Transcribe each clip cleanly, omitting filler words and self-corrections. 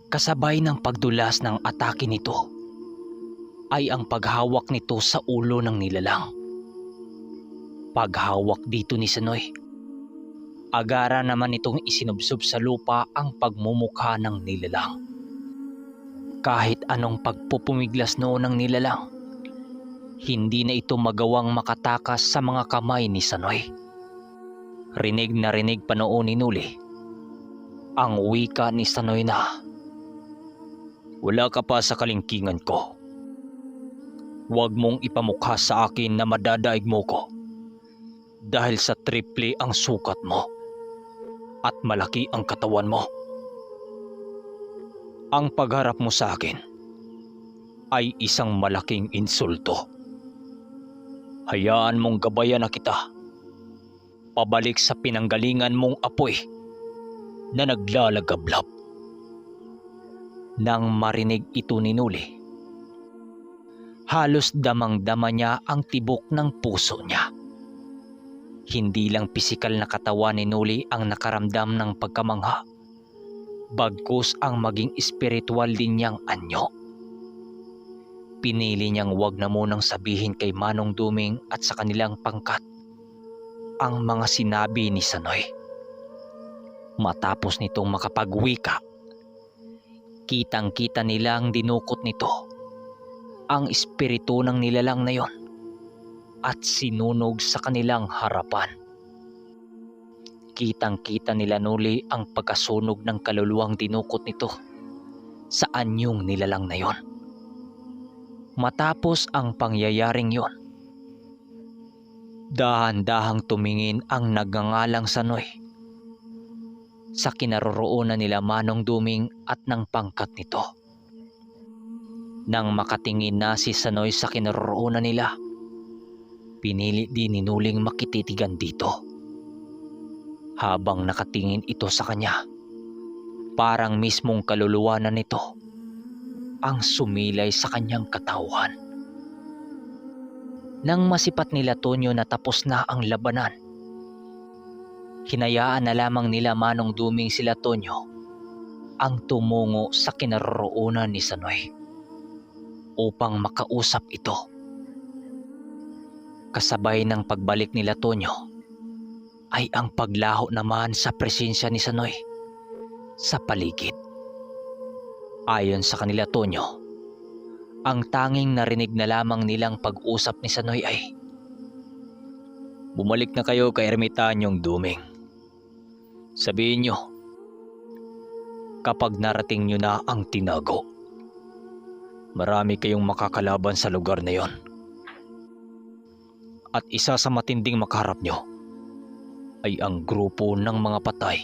Kasabay ng pagdulas ng atake nito ay ang paghawak nito sa ulo ng nilalang. Paghawak dito ni Sanoy, agara naman itong isinubsob sa lupa ang pagmumukha ng nilalang. Kahit anong pagpupumiglas noon ng nilalang, hindi na ito magawang makatakas sa mga kamay ni Sanoy. Rinig na rinig pa noon ni Nuli ang wika ni Sanoy na, "Wala ka pa sa kalingkingan ko. Huwag mong ipamukha sa akin na madadaig mo ko dahil sa triple ang sukat mo at malaki ang katawan mo. Ang pagharap mo sa akin ay isang malaking insulto. Hayaan mong gabayan na kita pabalik sa pinanggalingan mong apoy na naglalagablab." Nang marinig ito ni Nuli, halos damang-dama niya ang tibok ng puso niya. Hindi lang pisikal na katawan ni Nuli ang nakaramdam ng pagkamangha, bagkus ang maging espiritual din niyang anyo. Pinili niyang wag na munang sabihin kay Manong Duming at sa kanilang pangkat ang mga sinabi ni Sanoy. Matapos nitong makapagwika, kitang-kita nilang dinukot nito ang espiritu ng nilalang na yon at sinunog sa kanilang harapan. Kitang-kita nila Nuli ang pagkasunog ng kaluluwang dinukot nito sa anyong nilalang na yon. Matapos ang pangyayaring yon, dahan-dahang tumingin ang nagngangalang Sanoy sa kinaroroonan nila Manong Duming at ng pangkat nito. Nang makatingin na si Sanoy sa kinaroroonan nila, pinili din ni Nuling makititigan dito. Habang nakatingin ito sa kanya, parang mismong kaluluwa na nito ang sumilay sa kanyang katawan. Nang masipat nila Tonyo na tapos na ang labanan, hinayaan na lamang nila Manong Duming sila Tonyo ang tumungo sa kinaroroonan ni Sanoy upang makausap ito. Kasabay ng pagbalik nila Tonyo ay ang paglaho naman sa presensya ni Sanoy sa paligid. Ayon sa kanila Tonyo, ang tanging narinig na lamang nilang pag-usap ni Sanoy ay, "Bumalik na kayo kay Ermitanyong Duming. Sabihin nyo, kapag narating nyo na ang tinago, marami kayong makakalaban sa lugar na yon. At isa sa matinding makaharap nyo ay ang grupo ng mga patay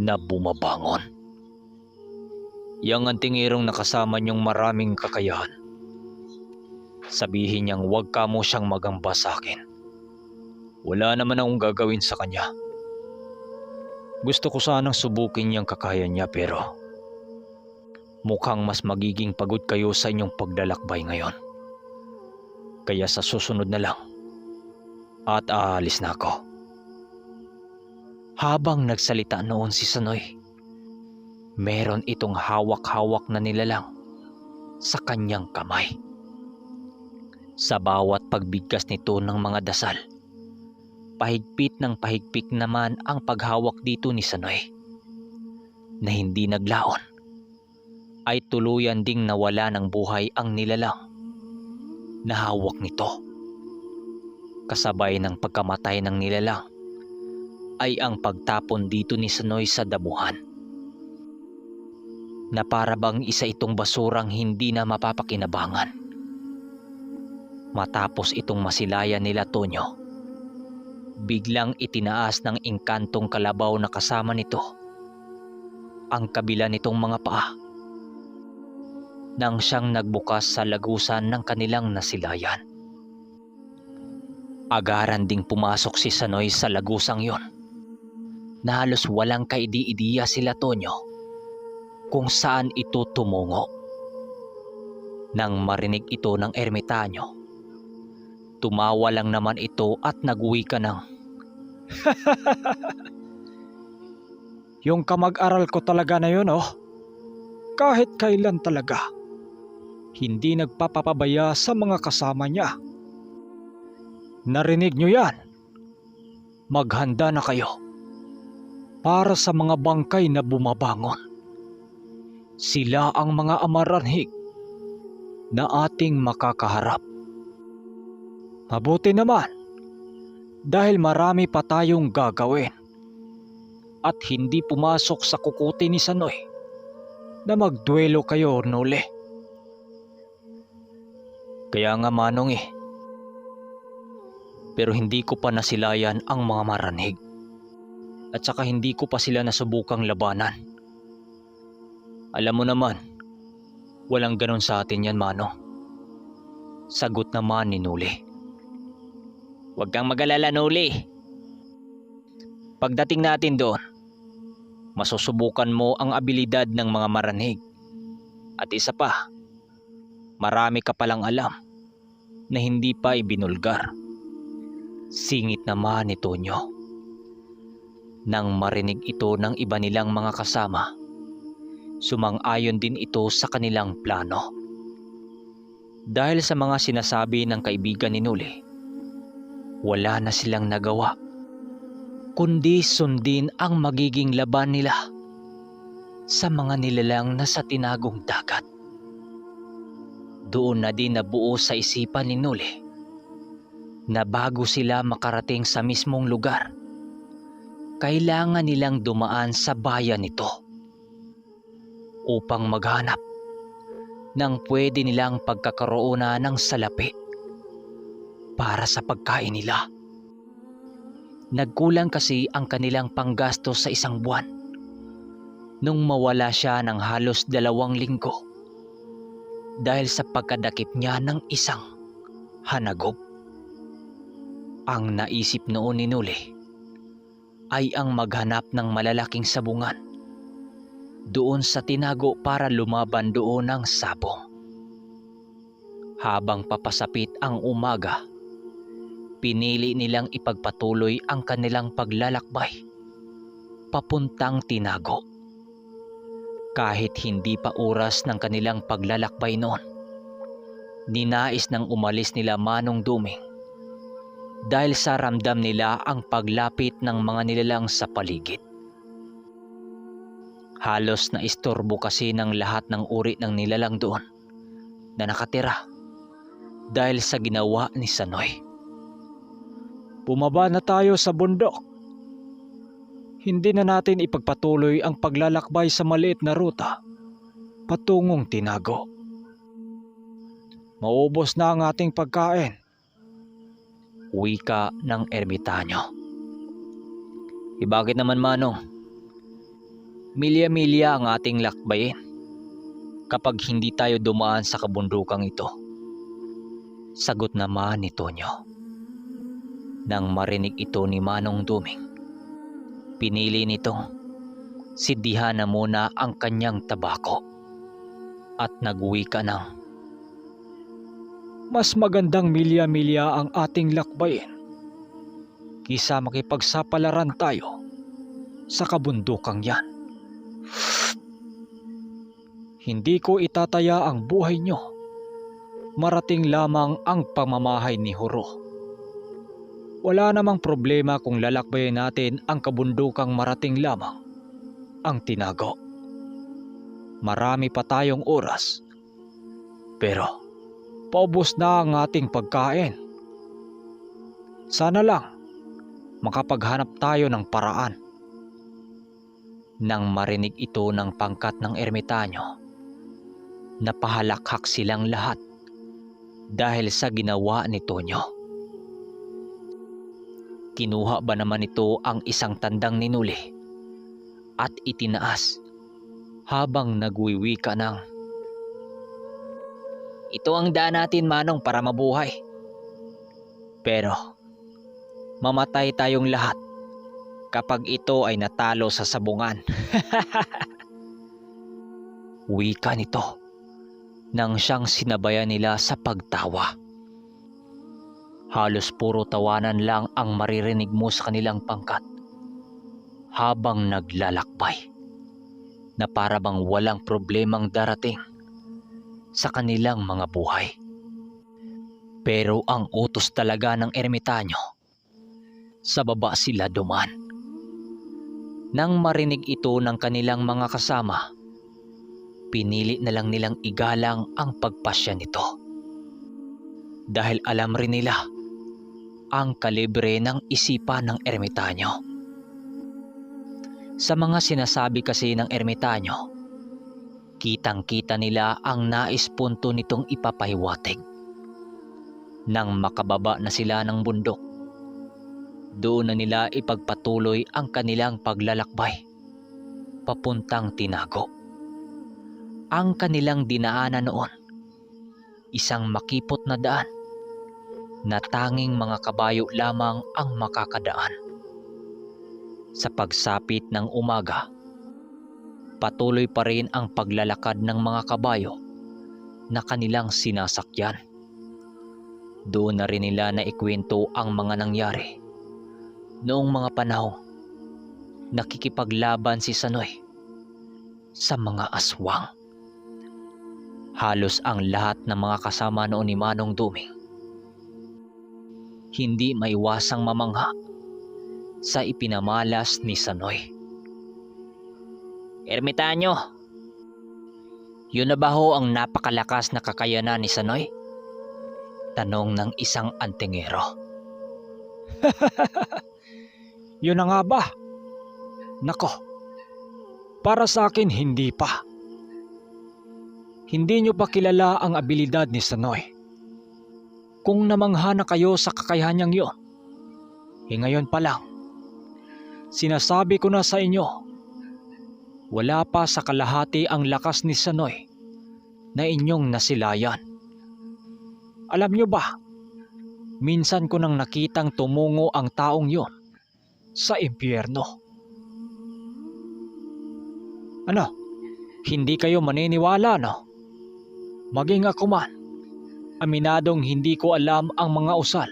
na bumabangon. Yang antingirong nakasama nyong maraming kakayahan. Sabihin niyang huwag ka mo siyang magamba sa akin. Wala naman akong gagawin sa kanya. Gusto ko sanang subukin niyang kakaya niya pero mukhang mas magiging pagod kayo sa inyong paglalakbay ngayon. Kaya sa susunod na lang at aalis na ako." Habang nagsalita noon si Sanoy, meron itong hawak-hawak na nilalang sa kanyang kamay. Sa bawat pagbigkas nito ng mga dasal, pahigpit ng pahigpit naman ang paghawak dito ni Sanoy, na hindi naglaon ay tuluyan ding nawala ng buhay ang nilalang na hawak nito. Kasabay ng pagkamatay ng nilalang ay ang pagtapon dito ni Sanoy sa damuhan, na para bang isa itong basurang hindi na mapapakinabangan. Matapos itong masilayan nila Tonyo, biglang itinaas ng engkantong kalabaw na kasama nito ang kabila nitong mga paa nang siyang nagbukas sa lagusan ng kanilang nasilayan. Agaran ding pumasok si Sanoy sa lagusang yon, na halos walang kaidi-idiya sila Tonyo kung saan ito tumungo. Nang marinig ito ng ermitanyo, tumawa lang naman ito at nagwika ng, "Yung kamag-aral ko talaga na yun, oh. kahit kailan talaga. Hindi nagpapapabaya sa mga kasama niya. Narinig niyo yan? Maghanda na kayo para sa mga bangkay na bumabangon. Sila ang mga amaranhig na ating makakaharap. Mabuti naman dahil marami pa tayong gagawin at hindi pumasok sa kukuti ni Sanoy na magduelo kayo, Nole. Kaya nga Manong pero hindi ko pa nasilayan ang mga maranhig. At saka hindi ko pa sila nasubukang labanan. Alam mo naman, walang ganon sa atin yan, Manong. Sagot naman ni Nuli. Huwag kang mag-alala, Nuli. Pagdating natin doon, masusubukan mo ang abilidad ng mga maranhig. At isa pa, marami ka palang alam na hindi pa ibinulgar. Singit naman ni Tonyo. Nang marinig ito ng iba nilang mga kasama, sumang-ayon din ito sa kanilang plano. Dahil sa mga sinasabi ng kaibigan ni Nuli, wala na silang nagawa, kundi sundin ang magiging laban nila sa mga nilalang na sa tinagong dagat. Doon na din nabuo sa isipan ni Nuli na bago sila makarating sa mismong lugar, kailangan nilang dumaan sa bayan nito upang maghanap ng pwede nilang pagkakaroona ng salapi para sa pagkain nila. Nagkulang kasi ang kanilang panggastos sa isang buwan nung mawala siya ng halos 2 linggo dahil sa pagkadakip niya ng isang hanagop. Ang naisip noon ni Nuli ay ang maghanap ng malalaking sabungan doon sa tinago para lumaban doon ng sabong. Habang papasapit ang umaga, pinili nilang ipagpatuloy ang kanilang paglalakbay papuntang tinago. Kahit hindi pa oras ng kanilang paglalakbay noon, ninais nang umalis nila Manong Duming dahil sa ramdam nila ang paglapit ng mga nilalang sa paligid. Halos na istorbo kasi ng lahat ng uri ng nilalang doon na nakatira dahil sa ginawa ni Sanoy. Bumaba na tayo sa bundok. Hindi na natin ipagpatuloy ang paglalakbay sa maliit na ruta patungong tinago. Maubos na ang ating pagkain. Wika ng ermitanyo. Bakit naman Manong? Milya-milya ang ating lakbayin kapag hindi tayo dumaan sa kabundukang ito. Sagot naman ni Tonyo. Nang marinig ito ni Manong Duming, pinili nitong sidihan na muna ang kanyang tabako at nagwika ng, Mas magandang milya-milya ang ating lakbayin kisa makipagsapalaran tayo sa kabundukang yan. Hindi ko itataya ang buhay nyo. Marating lamang ang pamamahay ni Huro. Wala namang problema kung lalakbayin natin ang kabundukang marating lamang ang tinago. Marami pa tayong oras. Pero paubos na ang ating pagkain. Sana lang makapaghanap tayo ng paraan. Nang marinig ito ng pangkat ng ermitanyo, napahalakhak silang lahat dahil sa ginawa ni Tonyo. Kinuha ba naman ito ang isang tandang ni Nuli at itinaas habang nagwiwika ng, Ito ang daan natin Manong para mabuhay. Pero mamatay tayong lahat kapag ito ay natalo sa sabungan. Wika nito nang siyang sinabayan nila sa pagtawa. Halos puro tawanan lang ang maririnig mo sa kanilang pangkat habang naglalakbay. na para bang walang problemang darating sa kanilang mga buhay. Pero ang utos talaga ng ermitanyo, sa baba sila duman. Nang marinig ito ng kanilang mga kasama, pinili na lang nilang igalang ang pagpasya nito. Dahil alam rin nila ang kalibre ng isipan ng ermitanyo. Sa mga sinasabi kasi ng ermitanyo, kitang-kita nila ang nais punto nitong ipapahiwatig. Nang makababa na sila ng bundok, doon na nila ipagpatuloy ang kanilang paglalakbay papuntang Tinago. Ang kanilang dinaanan noon, isang makipot na daan na tanging mga kabayo lamang ang makakadaan. Sa pagsapit ng umaga, patuloy pa rin ang paglalakad ng mga kabayo na kanilang sinasakyan. Doon na rin nila naikwento ang mga nangyari noong mga panahong nakikipaglaban si Sanoy sa mga aswang. Halos ang lahat ng mga kasama noon ni Manong Duming hindi maiwasang mamangha sa ipinamalas ni Sanoy. Ermitanyo, yun na ba ho ang napakalakas na kakayanan ni Sanoy? Tanong ng isang antingero. Yun na nga ba? Nako, para sa akin hindi pa. Hindi nyo pa kilala ang abilidad ni Sanoy. Kung namangha na kayo sa kakayahan niyang yun, ngayon pa lang, sinasabi ko na sa inyo, wala pa sa kalahati ang lakas ni Sanoy na inyong nasilayan. Alam nyo ba, minsan ko nang nakitang tumungo ang taong yon sa impyerno. Ano, hindi kayo maniniwala, no? Maging ako man, aminadong hindi ko alam ang mga usal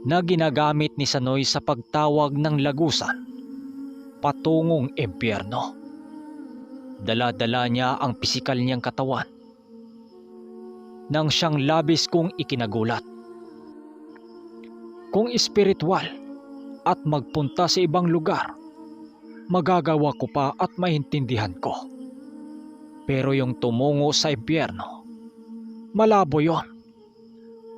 na ginagamit ni Sanoy sa pagtawag ng lagusan patungong impyerno. Dala-dala niya ang pisikal niyang katawan nang siyang labis kong ikinagulat. Kung espiritual at magpunta sa ibang lugar, magagawa ko pa at maintindihan ko. Pero yung tumungo sa impyerno, malabo yon.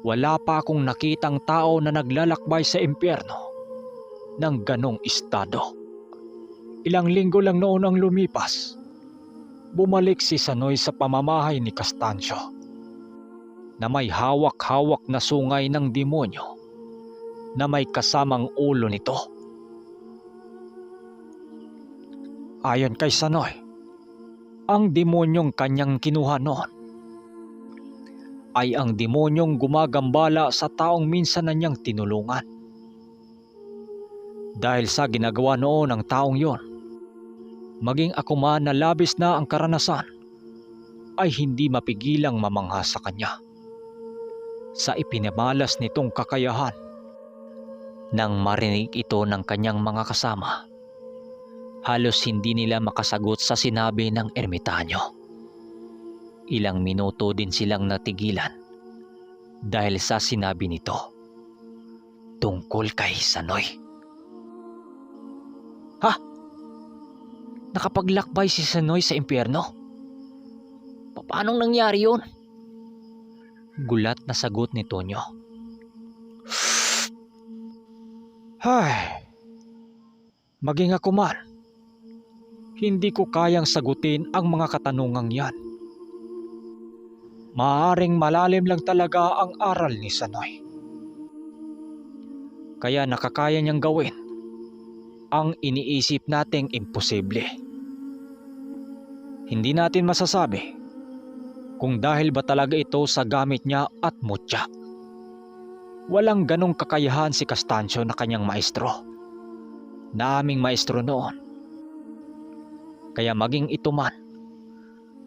Wala pa akong nakitang tao na naglalakbay sa impyerno ng ganong estado. Ilang linggo lang noon ang lumipas, bumalik si Sanoy sa pamamahay ni Castancio na may hawak-hawak na sungay ng demonyo na may kasamang ulo nito. Ayon kay Sanoy, ang demonyong kanyang kinuha noon ay ang demonyong gumagambala sa taong minsan na niyang tinulungan. Dahil sa ginagawa noon ng taong yon, maging ako man na labis na ang karanasan, ay hindi mapigilang mamangha sa kanya sa ipinamalas nitong kakayahan. Nang marinig ito ng kanyang mga kasama, halos hindi nila makasagot sa sinabi ng ermitanyo. Ilang minuto din silang natigilan dahil sa sinabi nito tungkol kay Sanoy. Ha? Nakapaglakbay si Sanoy sa impyerno? Paanong nangyari yun? Gulat na sagot ni Tonyo. Hay, maging ako man, hindi ko kayang sagutin ang mga katanungang yan. Maaaring malalim lang talaga ang aral ni Sanoy. Kaya nakakaya niyang gawin ang iniisip nating imposible. Hindi natin masasabi kung dahil ba talaga ito sa gamit niya at mutya. Walang ganong kakayahan si Castancio na kanyang maestro, na aming maestro noon. Kaya maging ito man,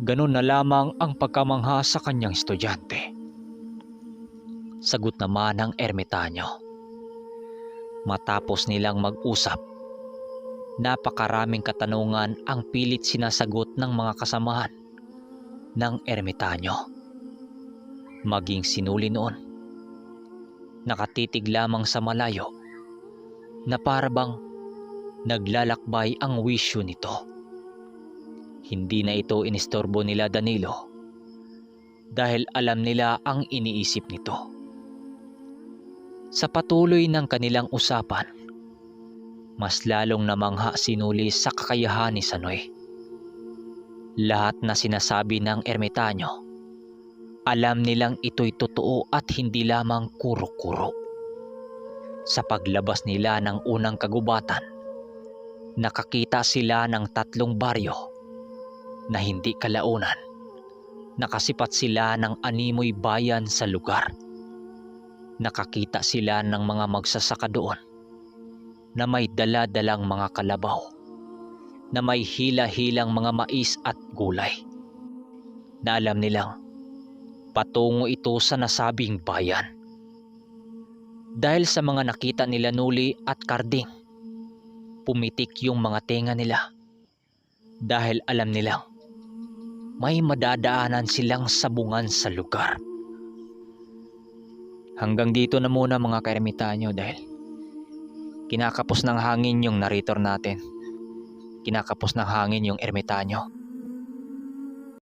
ganun na lamang ang pagkamangha sa kanyang estudyante. Sagot naman ng ermitanyo. Matapos nilang mag-usap, Napakaraming katanungan ang pilit sinasagot ng mga kasamahan ng ermitanyo. Maging sinuli noon, nakatitig lamang sa malayo na parabang naglalakbay ang wisyo nito. Hindi na ito inistorbo nila Danilo dahil alam nila ang iniisip nito. Sa patuloy ng kanilang usapan, mas lalong namangha si Nuli sa kakayahan ni Sanoy. Lahat na sinasabi ng ermitanyo, alam nilang ito'y totoo at hindi lamang kuro-kuro. Sa paglabas nila ng unang kagubatan, nakakita sila ng 3 baryo na hindi kalaunan. Nakasipat sila ng animoy bayan sa lugar. Nakakita sila ng mga magsasaka doon na may dala-dalang mga kalabaw, na may hila-hilang mga mais at gulay, na alam nilang patungo ito sa nasabing bayan. Dahil sa mga nakita nila Nuli at Karding, pumitik yung mga tenga nila dahil alam nilang may madadaanan silang sabungan sa lugar. Hanggang dito na muna mga kaermitanyo dahil kinakapos ng hangin yung narrator natin. Kinakapos ng hangin yung ermitanyo.